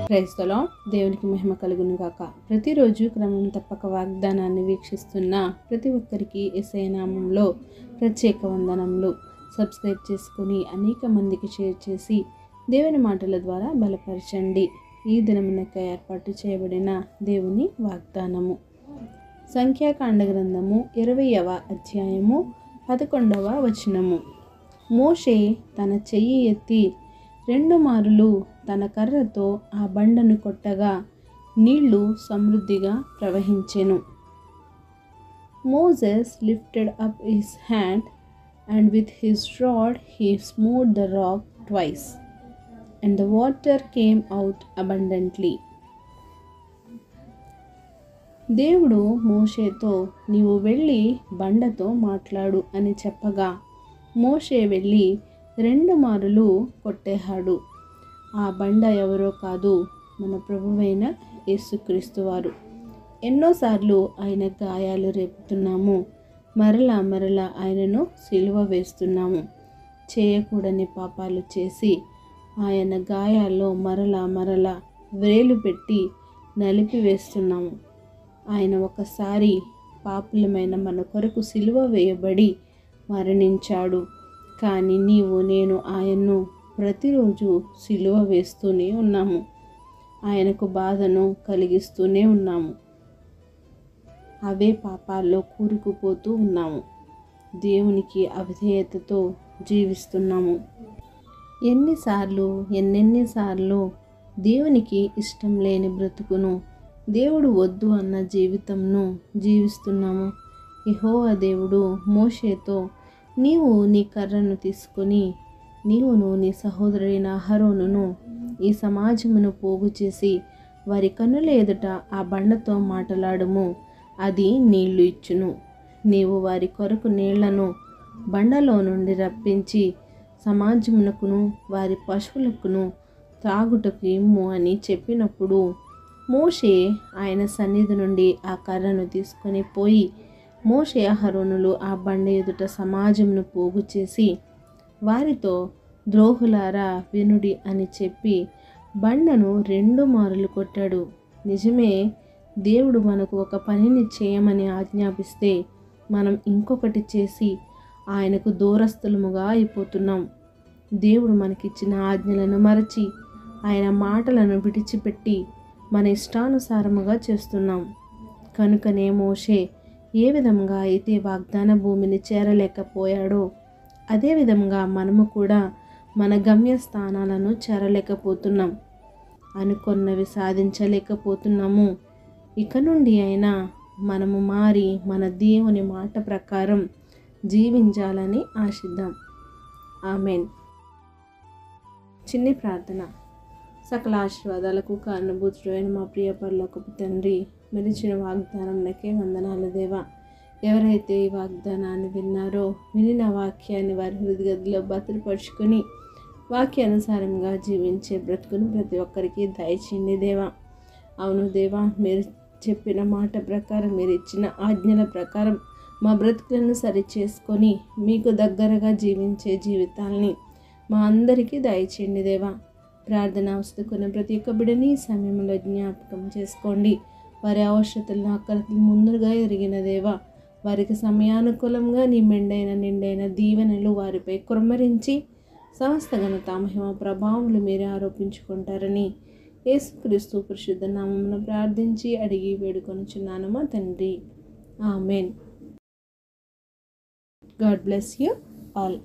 Praise the lord. దేవునికి మహిమ కలుగును గాక. ప్రతిరోజు క్రమం తప్పక వాగ్దానాన్ని వీక్షిస్తున్న ప్రతి ఒక్కరికి యేసయ్య నామంలో ప్రత్యేక వందనములు. సబ్స్క్రైబ్ చేసుకుని అనేక మందికి షేర్ చేసి దేవుని మాటల ద్వారా బలపరచండి. ఈ దినమునకు ఏర్పాటు చేయబడిన దేవుని వాగ్దానము సంఖ్యాకాండ గ్రంథము 20వ అధ్యాయము 11వ వచనము. మోషే తన చెయ్యి ఎత్తి 2 మారులు తన కర్రతో ఆ బండను కొట్టగా నీళ్లు సమృద్ధిగా ప్రవహించెను. Moses lifted up his hand and with his rod he smote the rock twice, and the water came out abundantly. దేవుడు మోషేతో నీవు వెళ్ళి బండతో మాట్లాడు అని చెప్పగా మోషే వెళ్ళి 2 మారులు కొట్టేశాడు. ఆ బండ ఎవరో కాదు, మన ప్రభువైన యేసుక్రీస్తు వారు. ఎన్నోసార్లు ఆయన గాయాలు రేపుతున్నాము, మరలా ఆయనను సిలువ వేస్తున్నాము. చేయకూడని పాపాలు చేసి ఆయన గాయాల్లో మరలా వ్రేలు పెట్టి నలిపివేస్తున్నాము. ఆయన ఒకసారి పాపులమైన మన కొరకు సిలువ వేయబడి మరణించాడు. కానీ నీవు నేను ఆయన్ను ప్రతిరోజు సిలువ వేస్తూనే ఉన్నాము. ఆయనకు బాధను కలిగిస్తూనే ఉన్నాము. అవే పాపాల్లో కూరుకుపోతూ ఉన్నాము. దేవునికి అవిధేయతతో జీవిస్తున్నాము. ఎన్నెన్నిసార్లు దేవునికి ఇష్టం లేని బ్రతుకును, దేవుడు వద్దు అన్న జీవితంను జీవిస్తున్నాము. యెహోవా దేవుడు మోషేతో నీవు నీ కర్రను తీసుకొని నీవును నీ సహోదరుడైన అహరోనును ఈ సమాజమును పోగు చేసి వారి కన్నుల ఎదుట ఆ బండతో మాటలాడుము, అది నీళ్లు ఇచ్చును. నీవు వారి కొరకు నీళ్లను బండలో నుండి రప్పించి సమాజమునకును వారి పశువులకును త్రాగుటకు ఇమ్ము అని చెప్పినప్పుడు మోషే ఆయన సన్నిధి నుండి ఆ కర్రను తీసుకొని పోయి మోషే అహరోనులు ఆ బండ ఎదుట సమాజమును పోగు చేసి వారితో ద్రోహులారా వినుడి అని చెప్పి బండను 2 మారులు కొట్టాడు. నిజమే, దేవుడు మనకు ఒక పనిని చేయమని ఆజ్ఞాపిస్తే మనం ఇంకొకటి చేసి ఆయనకు దూరస్థులముగా అయిపోతున్నాం. దేవుడు మనకిచ్చిన ఆజ్ఞలను మరచి ఆయన మాటలను విడిచిపెట్టి మన ఇష్టానుసారముగా చేస్తున్నాం. కనుకనే మోషే ఏ విధంగా అయితే వాగ్దాన భూమిని చేరలేకపోయాడో అదే విధంగా మనము కూడా మన గమ్యస్థానాలను చేరలేకపోతున్నాం. అనుకున్నవి సాధించలేకపోతున్నాము. ఇక నుండి అయినా మనము మారి మన దేవుని మాట ప్రకారం జీవించాలని ఆశిద్దాం. ఆమెన్. చిన్ని ప్రార్థన. సకల ఆశీర్వాదాలకు కారణభూతుడైన మా ప్రియ పరలోకపు తండ్రి, మెరిచిన వాగ్దానంకే వందనాలు దేవా. ఎవరైతే ఈ వాగ్దానాన్ని విన్నారో వినిన వాక్యాన్ని వారి హృదయగదిలో భద్రపరుచుకొని వాక్యానుసారంగా జీవించే బ్రతుకును ప్రతి ఒక్కరికి దయచేయండి దేవా. అవును దేవా, మీరు చెప్పిన మాట ప్రకారం, మీరు ఇచ్చిన ఆజ్ఞల ప్రకారం మా బ్రతుకులను సరిచేసుకొని మీకు దగ్గరగా జీవించే జీవితాలని మా అందరికీ దయచేయండి దేవా. ప్రార్థన వస్తుకున్న ప్రతి ఒక్క బిడ్డని ఈ సమయంలో జ్ఞాపకం చేసుకోండి. వారి అవసరతలను అక్కరతలు ముందుగా ఎరిగిన దేవా, వారికి సమయానుకూలంగా నీ నిండైన దీవెనలు వారిపై కుమ్మరించి సమస్త ఘనత మహిమ ప్రభావములు మీరే ఆరోపించుకుంటారని యేసుక్రీస్తు పరిశుద్ధ నామమున ప్రార్థించి అడిగి వేడుకొనుచున్నాను మా తండ్రి. Amen. God bless you all.